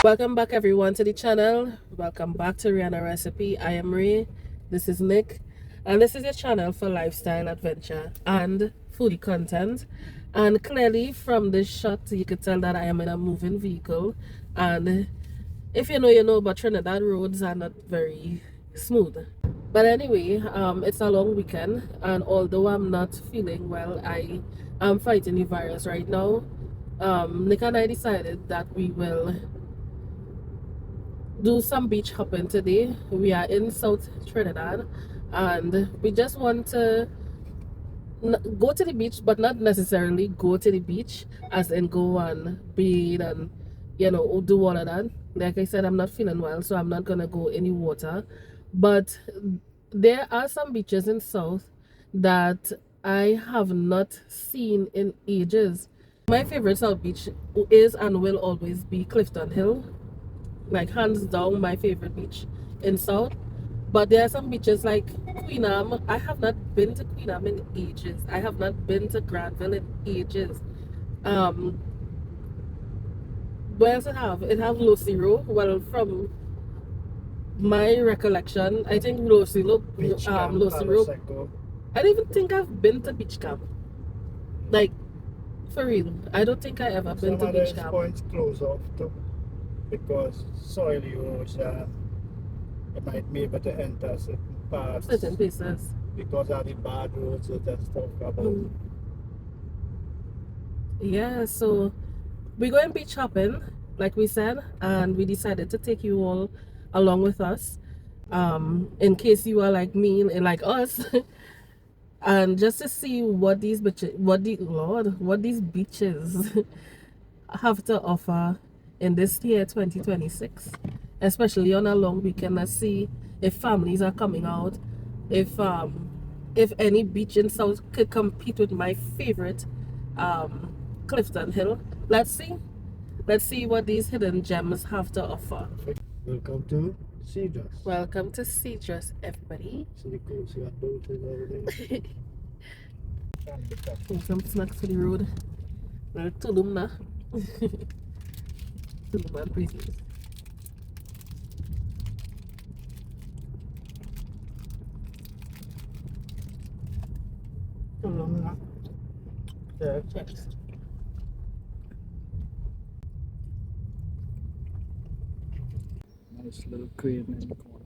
Welcome back everyone to the channel. Welcome back to Rihanna Recipe. I am Ray. This is Nick. And this is your channel for lifestyle, adventure, and foodie content. And clearly from this shot, you could tell that I am in a moving vehicle. And if you know, but Trinidad roads are not very smooth. But anyway, it's a long weekend. And although I'm not feeling well, I am fighting the virus right now. Nick and I decided that we will do some beach hopping today. We are in South Trinidad and we just want to go to the beach, but not necessarily go to the beach as in go and bathe and do all of that. Like I said, I'm not feeling well, so I'm not gonna go in the water, but there are some beaches in South that I have not seen in ages. My favorite South beach is and will always be Clifton Hill, like hands down my favorite beach in South. But there are some beaches like Queenam. I have not been to Queenam in ages. I have not been to Granville in ages. um where else it have? It have Lucero. Well, from my recollection, I think Lucero. I don't even think I've been to beach camp, like, for real. I don't think I ever been to beach camp. Points close off too, because soil erosion. You might be able to enter certain parts, Certain places, because of the bad roads that just talk about. yeah. So we're going beach hopping, like we said, and we decided to take you all along with us, in case you are like me and like us, and just to see what these beaches, what these beaches have to offer in this year 2026, especially on a long weekend. Let's see if families are coming out, if any beach in South could compete with my favorite, Clifton Hill. Let's see what these hidden gems have to offer. Welcome to Cedros. Welcome to Cedros, everybody. So the coast you built over there. Some snacks for the road. Well, Tulum na. Tulum and Prisons. Tulum na. Yeah. Cheers. Nice little crane in the corner.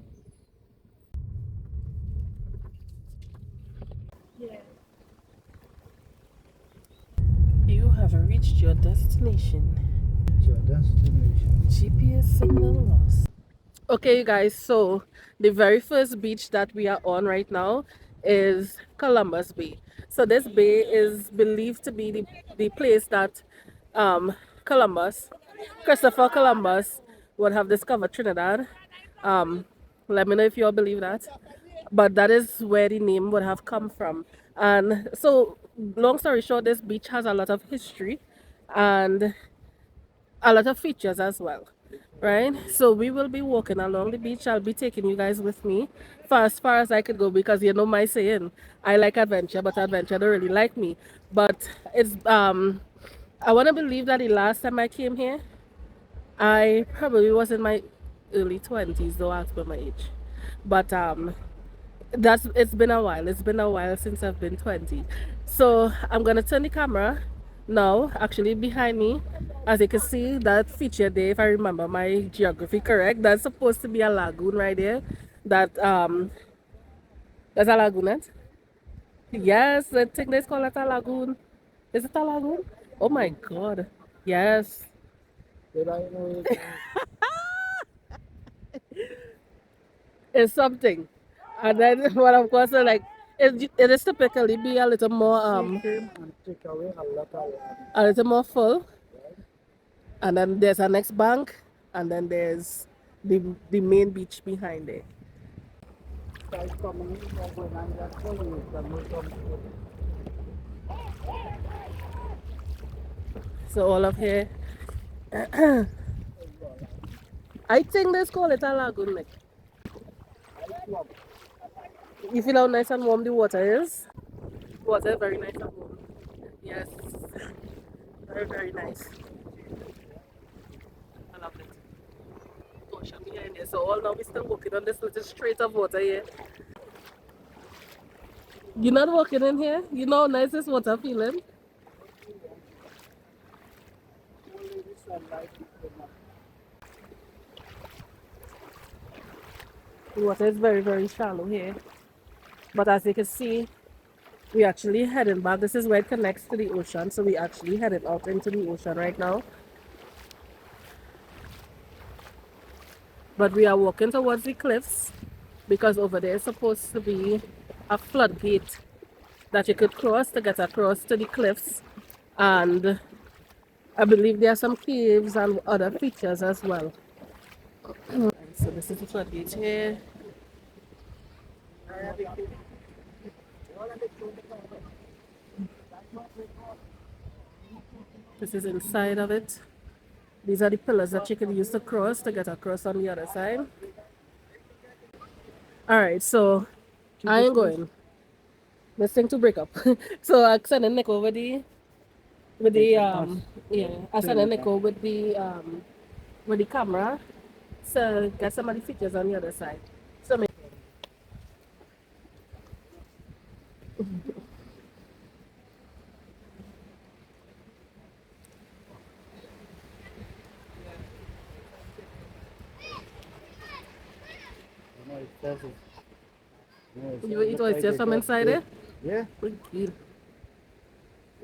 You have reached your destination. It's your destination. GPS signal lost. Okay, you guys, so the very first beach that we are on right now is Columbus Bay. So this bay is believed to be the place that um, Christopher Columbus would have discovered Trinidad. Um, Let me know if you all believe that. But that is where the name would have come from. And so, long story short, this beach has a lot of history and a lot of features as well, right? So we will be walking along the beach. I'll be taking you guys with me for as far as I could go, because you know my saying, I like adventure, but adventure don't really like me. But it's I want to believe that the last time I came here, I probably was in my early 20s, though ask for my age. But it's been a while. It's been a while since I've been 20. So I'm gonna turn the camera now, actually behind me. As you can see, that feature there, if I remember my geography correct, that's supposed to be a lagoon right there. That's a lagoon, eh? Yes, I think they call it a lagoon. Is it a lagoon? Oh my god. Yes. Did I know it? It's something. And then what of course like it is typically be a little more Came and take away a lot of land. a little more full. And then there's a next bank, and then there's the main beach behind it. Guys coming in over and that's all you can look on. So all of here, I think they call it a lagoon. Like, you feel how nice and warm the water is? Water very nice and warm. Yes, very nice. I love it. ocean behind here. So all now we're still walking on this little strait of water here. You're not walking in here? You know how nice this water feeling? The water is very, very shallow here. But as you can see, we actually heading back. This is where it connects to the ocean. So we actually headed out into the ocean right now. But we are walking towards the cliffs because over there is supposed to be a floodgate that you could cross to get across to the cliffs. And I believe there are some caves and other features as well. So this is the floodgate here. This is inside of it. These are the pillars that you can use to cross to get across on the other side. Alright, so I ain't going. This thing to break up. So I send a Nick over I send a Nick over with the camera. So get some of the features on the other side. So you eat oyster from inside it? Yeah. Wicked.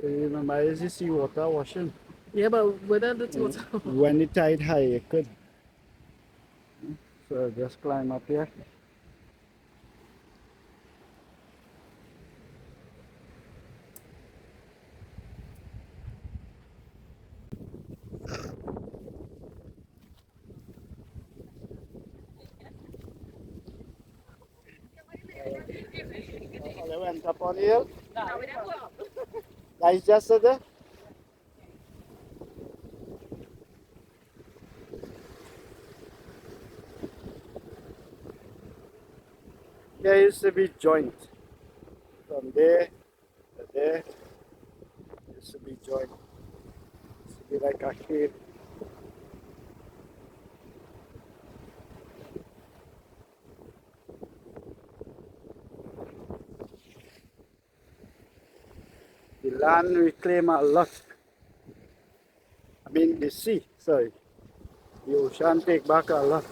Remember, is the seawater washing? Yeah, but whether the two When the tide high, it could. So just climb up here. They went up on here. Guys just said that. There used to be joint. From there to there. Used to be joint. Used to be like a cave. The land reclaim a lot. I mean the sea, sorry. The ocean take back a lot.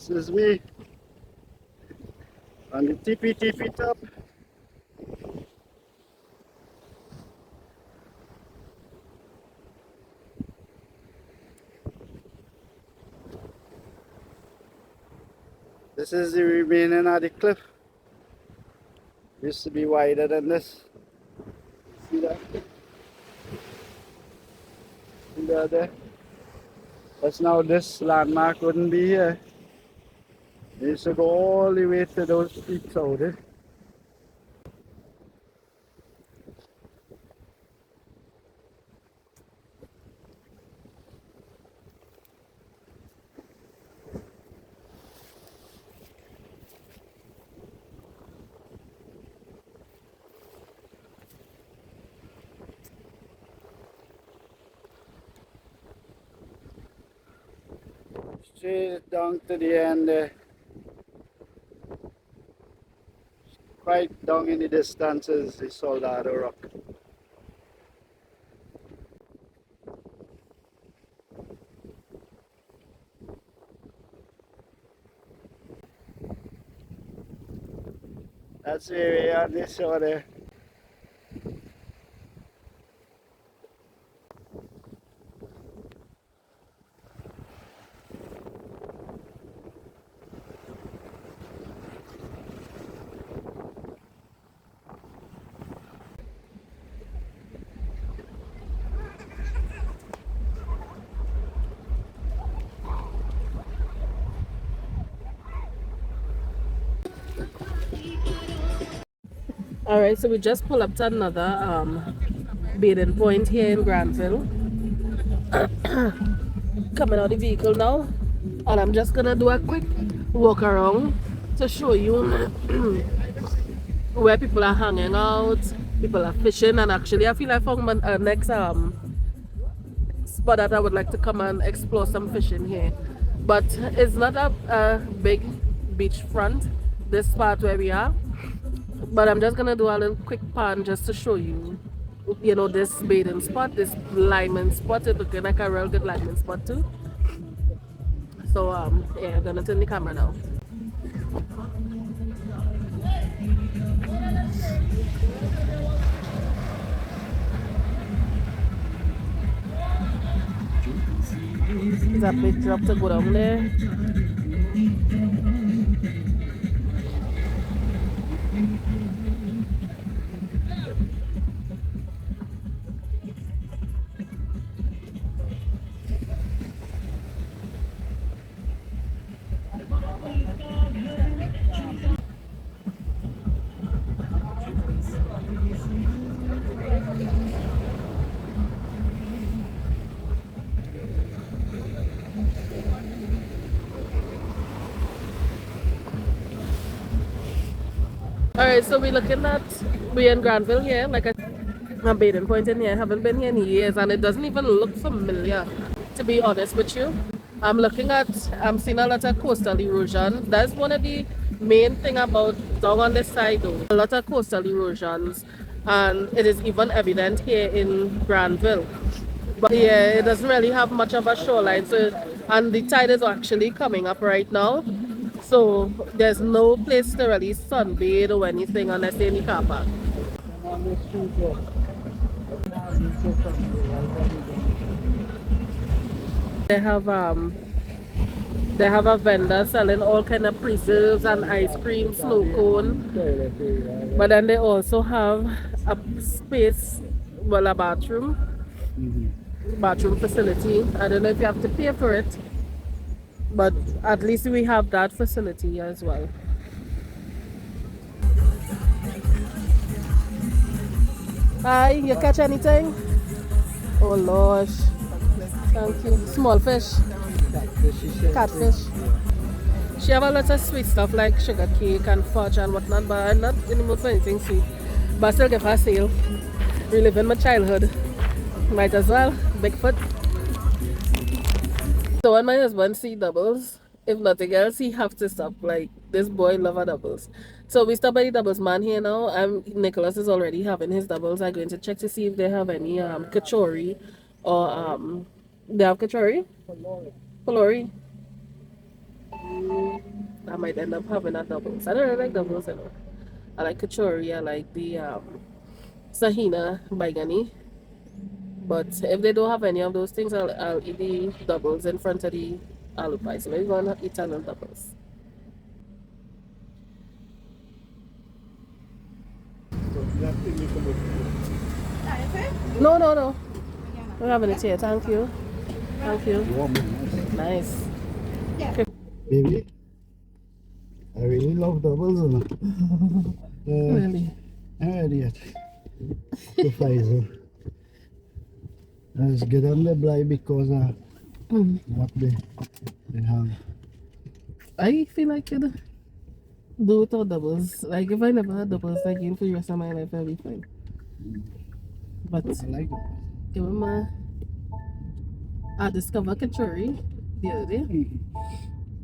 This is me on the tippy top. This is the remaining of the cliff. Used to be wider than this. See that? See that there? But now this landmark wouldn't be here. It used to go all the way to those peaks out there. Straight down to the end there. Quite down in the distance is the Soldado Rock. That's the area on this shore there. Alright, so we just pull up to another bathing point here in Granville. Coming out the vehicle now, and I'm just gonna do a quick walk around to show you where people are hanging out, people are fishing, and actually I feel I found my next spot that I would like to come and explore some fishing here. But it's not a big beachfront, this part where we are. But I'm just gonna do a little quick pan just to show you, you know, this bathing spot, this lineman spot. It's looking like a real good lineman spot too. So yeah, I'm gonna turn the camera now. It's a big drop to go down there. Alright, so we're in Granville here, like a bathing point in here. I haven't been here in years and it doesn't even look familiar, to be honest with you. I'm seeing a lot of coastal erosion. That's one of the main thing about down on this side though. A lot of coastal erosions, and it is even evident here in Granville. But yeah, it doesn't really have much of a shoreline, so and the tide is actually coming up right now. So there's no place to really sunbathe or anything unless you're in the car park. They have they have a vendor selling all kind of preserves and ice cream, snow cone. But then they also have a space, well, a bathroom facility. I don't know if you have to pay for it, but at least we have that facility as well. Hi, you catch anything? Oh Lord. Thank you. Small fish. Catfish. She have a lot of sweet stuff like sugar cake and fudge and whatnot, but I'm not in the mood for anything sweet. But I still give her a sale. Reliving my childhood. Might as well. Bigfoot. So when my husband see doubles, if nothing else, he have to stop. Like, this boy love a doubles. So we stop by the doubles man here now. Nicholas is already having his doubles. I'm going to check to see if they have any kachori or they have kachori? Polori. I might end up having a doubles. I don't really like doubles, you know. I like kachori. I like the sahina baigani. But if they don't have any of those things, I'll eat the doubles in front of the aloo pie. So maybe we're gonna eat Italian doubles. No, no, no. We're having it here. Thank you. Thank you. Nice. Okay. Baby, I really love doubles. Really? I'm ready yet. To Pfizer. Let's get on the blind because what they have. I feel like it do without doubles. Like if I never had doubles again for the rest of my life, I'll be fine. But I like it. you remember I discovered kachori the other day.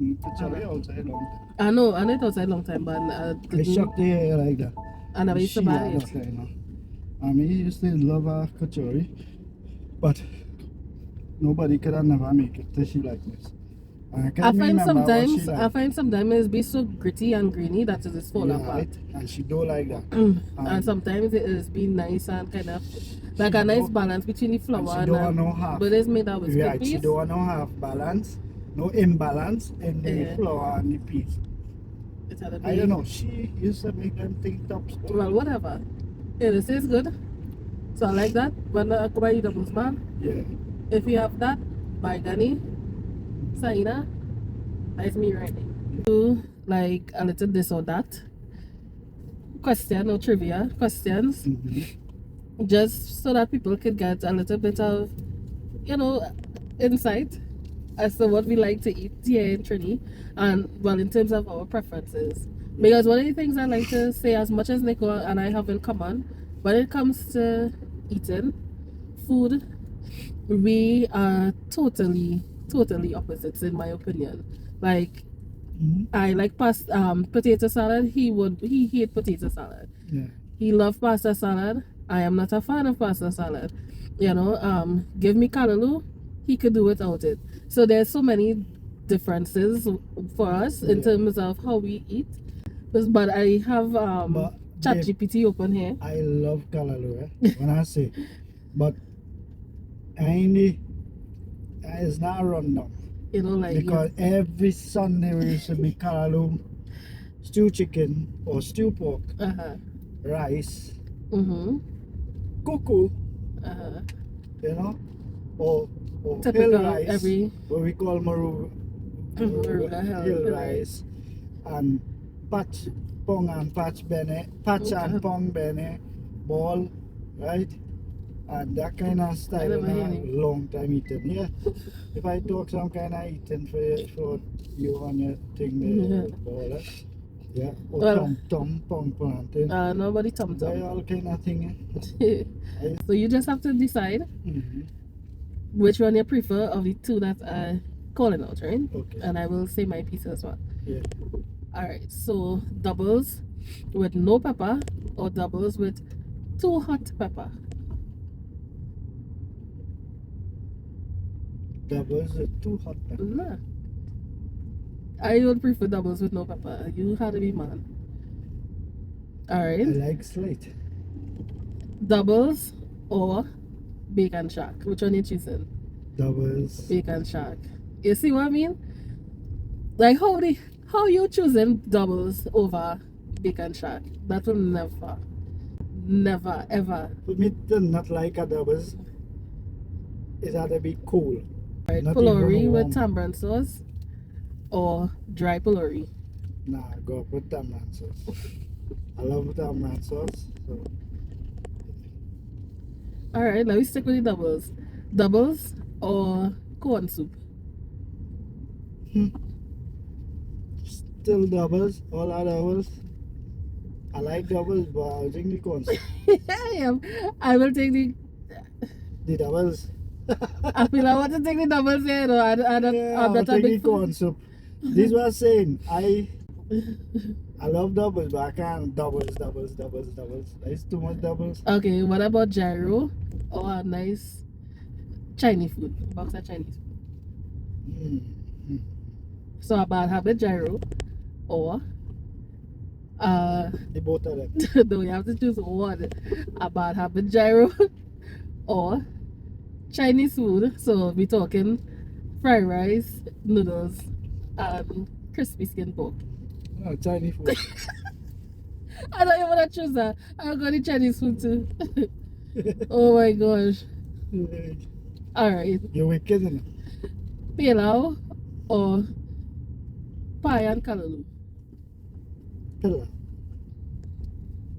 Kachori outside long time. I know it outside long time, but I shocked to hear like that. I never used to buy it. I mean, used to love kachori, but nobody could have never make it to she like this. I find sometimes it be so gritty and grainy that it is fall apart. Right? And she don't like that. And sometimes it is be nice and kind of like a nice balance between the flour and but it's made out with right, she don't want no half balance, no imbalance in the flour and the peas. I don't know, she used to make them think tops. Well, whatever. Yeah, this is good. So I like that. When I go buy you doubles man. Yeah. If you have that, buy Gani, Saina, that's me right now. Do like a little this or that. question or trivia questions, just so that people could get a little bit of, insight as to what we like to eat here in Trini, and well, in terms of our preferences. Because one of the things I like to say, as much as Nico and I have in common, when it comes to eating food, we are totally, totally opposites in my opinion. Like, I like potato salad. He hate potato salad. Yeah. He loved pasta salad. I am not a fan of pasta salad. Give me callaloo, he could do without it. So there's so many differences for us in terms of how we eat. But I have But ChatGPT open here. I love callaloo, when I say, but it's not a rundown. Because every Sunday we used to be callaloo, stew chicken or stew pork, rice, cuckoo, or hill rice, what we call hill rice, and patch pong and patch and pong bene, ball, right? And that kind of style in a long time eating. Yeah. If I talk some kind of eating for you on your thing there, ball, yeah. Or tom pong plantain. Nobody tom. All kind of thing. So you just have to decide which one you prefer of the two that I calling out, right? Okay. And I will say my piece as well. Yeah. Alright, so doubles with no pepper or doubles with too hot pepper? Doubles with too hot pepper? Nah. I would prefer doubles with no pepper. You had to be man. Alright. I like slate. Doubles or bacon shack? Which one you choosing? Doubles. Bacon shack. You see what I mean? Like how you choosing doubles over bacon shack? That will never ever. For me to not like a doubles, it had to be cool. Right, pulori with tamarind sauce or dry pulori? Nah, go up with tamarind sauce. I love tamarind sauce. So. Alright, let me stick with the doubles. Doubles or corn soup? Still doubles, all are doubles. I like doubles, but I'll drink the corn soup. I will take the doubles. I feel I want to take the doubles here, though. I'm not a big corn soup. This was saying, I love doubles, but I can't doubles. There's too much doubles. Okay, what about gyro or a nice Chinese food? Box of Chinese food. So a bad habit gyro or the both of them. no, you have to choose one. A bad habit gyro or Chinese food. So we're talking fried rice, noodles, and crispy skin pork. No, Chinese food. I don't even want to choose that. I'm going to Chinese food too. Oh my gosh. Alright. You're wicked, isn't it? Pilau or pie and callaloo? Pilau.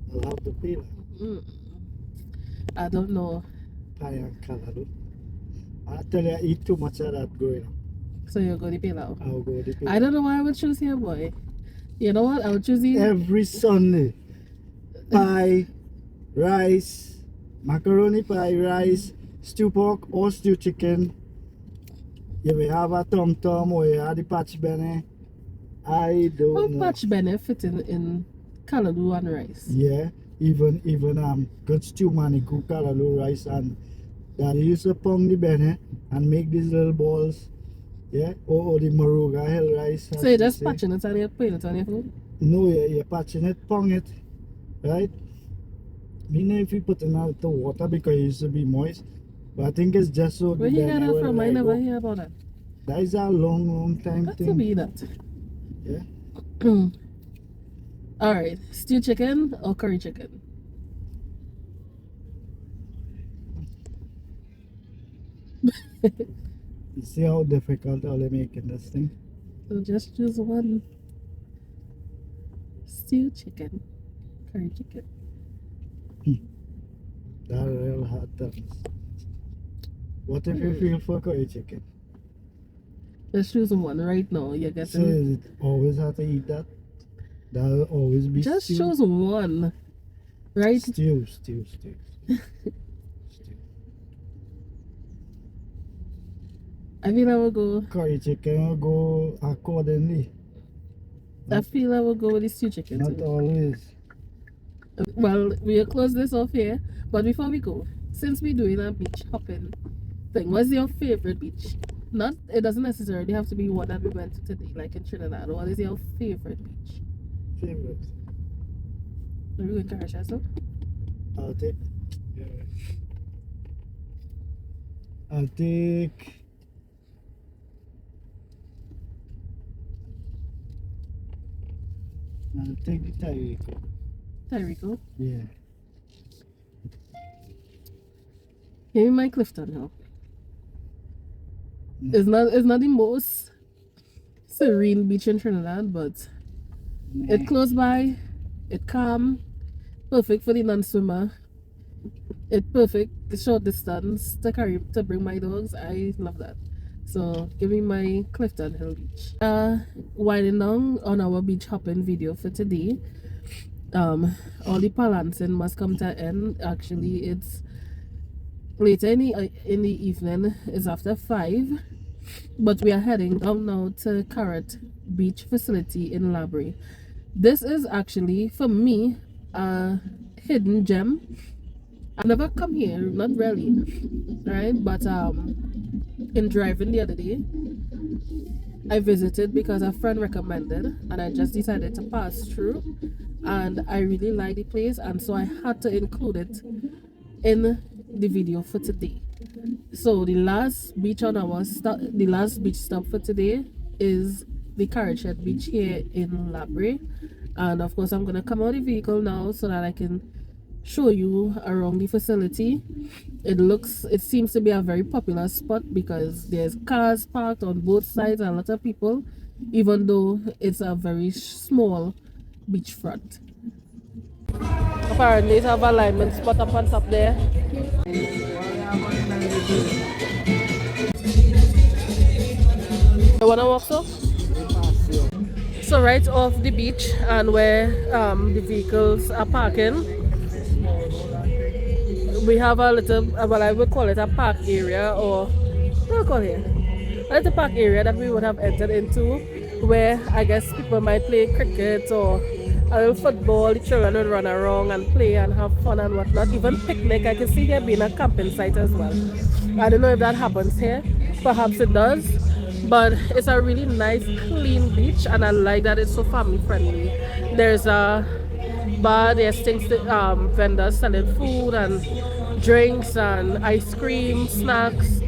I love the pilau. I don't know. Pie and callaloo. I tell you, I eat too much of that growing up. So you'll go to pilau? I'll go to pilau. I don't know why I would choose here, boy. You know what? I would choose here. Every Sunday. Pie, rice, macaroni pie, rice, stew pork or stew chicken. You will have a tom tom or you have the patch bene. I don't know. How patch bene fit in callaloo and rice? Yeah, even good stew man cook callaloo rice, and daddy used to pong the bene and make these little balls. Yeah, or the maruga hill rice. So you're just patching it and you're putting it on your food? No, you're patching it, pong it, right? Me know if you put it out the water because it used to be moist, but I think it's just so. Where you get that from? I never hear about that. That is a long time Got thing. to be that. Yeah. Alright, stew chicken or curry chicken? You see how difficult are they making this thing? So just choose one. Stew chicken Curry chicken. That real hot dogs. What if you feel for curry chicken? Just choose one right now. You're So getting. is it always have to eat that? That'll always be Just stew? choose one, right? Stew. I feel I will go. Curry chicken will go accordingly. I feel I will go with the stew chicken Not too. always. Well, we'll close this off here. But before we go, since we're doing a beach hopping thing, what's your favorite beach? Not, it doesn't necessarily have to be one that we went to today, like in Trinidad. What is your favorite beach? Favorite. Are we going to Carat also? I'll take. I'll take. I'll take the Tyrico. Tyrico. Yeah. Give me my Clifton Hill. Yeah. It's not the most serene beach in Trinidad, but it's close by, it's calm, perfect for the non-swimmer. It's perfect, the short distance to carry to bring my dogs. I love that. So give me my Clifton Hill Beach. Winding down on our beach hopping video for today. All the balancing must come to an end. Actually, it's later in the evening. It's after 5, but we are heading down now to Carat Beach facility in Brea. This is actually, for me, a hidden gem. I've never come here, not really, right? But in driving the other day, I visited because a friend recommended, and I just decided to pass through, and I really like the place, and so I had to include it in the video for today. So the last beach on our the last beach stop for today is the Carat Beach here in Brea, and of course I'm gonna come out of the vehicle now so that I can show you around the facility. It seems to be a very popular spot because there's cars parked on both sides and a lot of people, even though it's a very small beachfront. Apparently, it's have alignment spot up on top there. You wanna walk so? So right off the beach and where the vehicles are parking, we have a little, well, I would call it a park area, or what do you call it? A little park area that we would have entered into, where I guess people might play cricket or a little football. The children would run around and play and have fun and whatnot. Even picnic. I can see here being a camping site as well. I don't know if that happens here. Perhaps it does. But it's a really nice, clean beach, and I like that it's so family friendly. There's a bar, there's things vendors selling food and drinks and ice cream, snacks,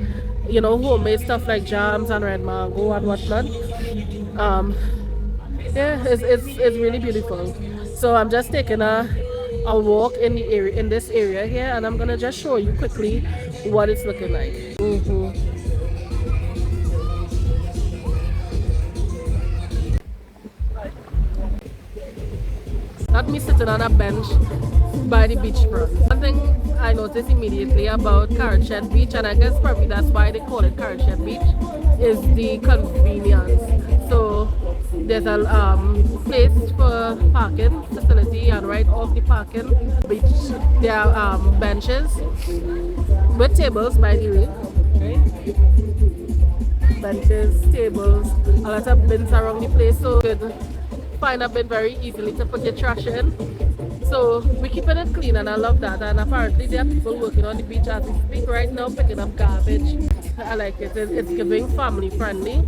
homemade stuff like jams and red mango and whatnot. Yeah, it's really beautiful. So I'm just taking a walk in the area, in this area here, and I'm gonna just show you quickly what it's looking like. Not me sitting on a bench by the beachfront. One thing I noticed immediately about Carat Beach, and I guess probably that's why they call it Carat Beach, is the convenience. So there's a place for parking facility, and right off the parking beach there are benches with tables, by the way. Right? Benches, tables, a lot of bins around the place, so you could find a bin very easily to put your trash in. So we're keeping it clean, and I love that. And apparently there are people working on the beach as we speak right now, picking up garbage. I like it. It's giving family friendly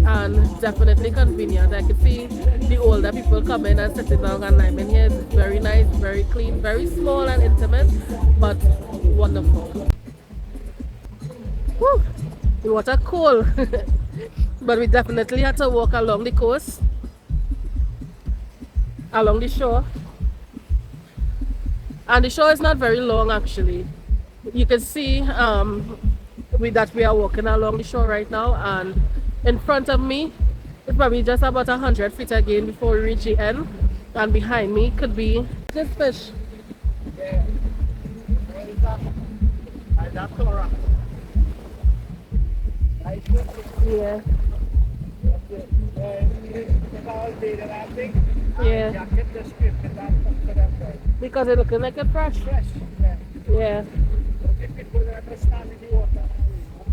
and definitely convenient. I can see the older people coming and sitting down and I'm in here. It's very nice, very clean, very small and intimate, but wonderful. Woo! The water cold. But we definitely had to walk along the coast, along the shore. And the shore is not very long actually. You can see that we are walking along the shore right now, and in front of me it's probably just about 100 feet again before we reach the end. And behind me could be this fish. Yeah. Where is that? That's Carat. Nice looking. Yeah. That's it. It's all day that I think. Yeah. Yeah, get the strip and that's up to them guys. Because it looking like it's fresh. Fresh. Yeah. Yeah. If people understand in the water,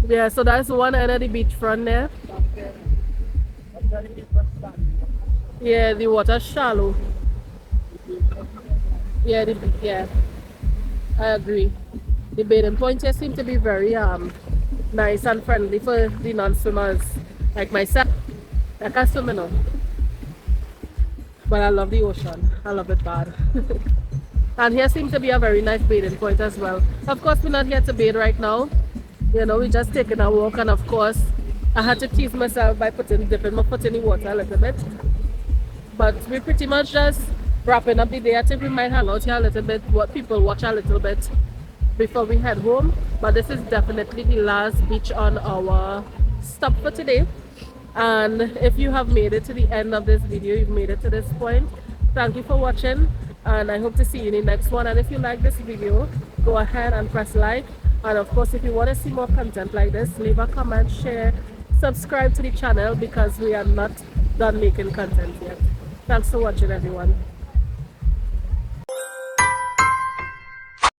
Yeah, so that's one end of the beachfront there. stop there. I'm telling you, understand. Yeah, the water's shallow. Yeah, yeah, I agree. The bathing points here seem to be very nice and friendly for the non-swimmers like myself. I can't swim enough, but I love the ocean. I love it bad. And here seems to be a very nice bathing point as well. Of course, we're not here to bathe right now. You know, we're just taking a walk, and of course, I had to tease myself by dipping my foot in the water a little bit. But we're pretty much just wrapping up the day. I think we might hang out here a little bit, what people watch a little bit before we head home. But this is definitely the last beach on our stop for today. And if you have made it to the end of this video, you've made it to this point, thank you for watching, and I hope to see you in the next one. And if you like this video, go ahead and press like, and of course if you want to see more content like this, leave a comment, share, subscribe to the channel, because we are not done making content yet. Thanks for watching, everyone.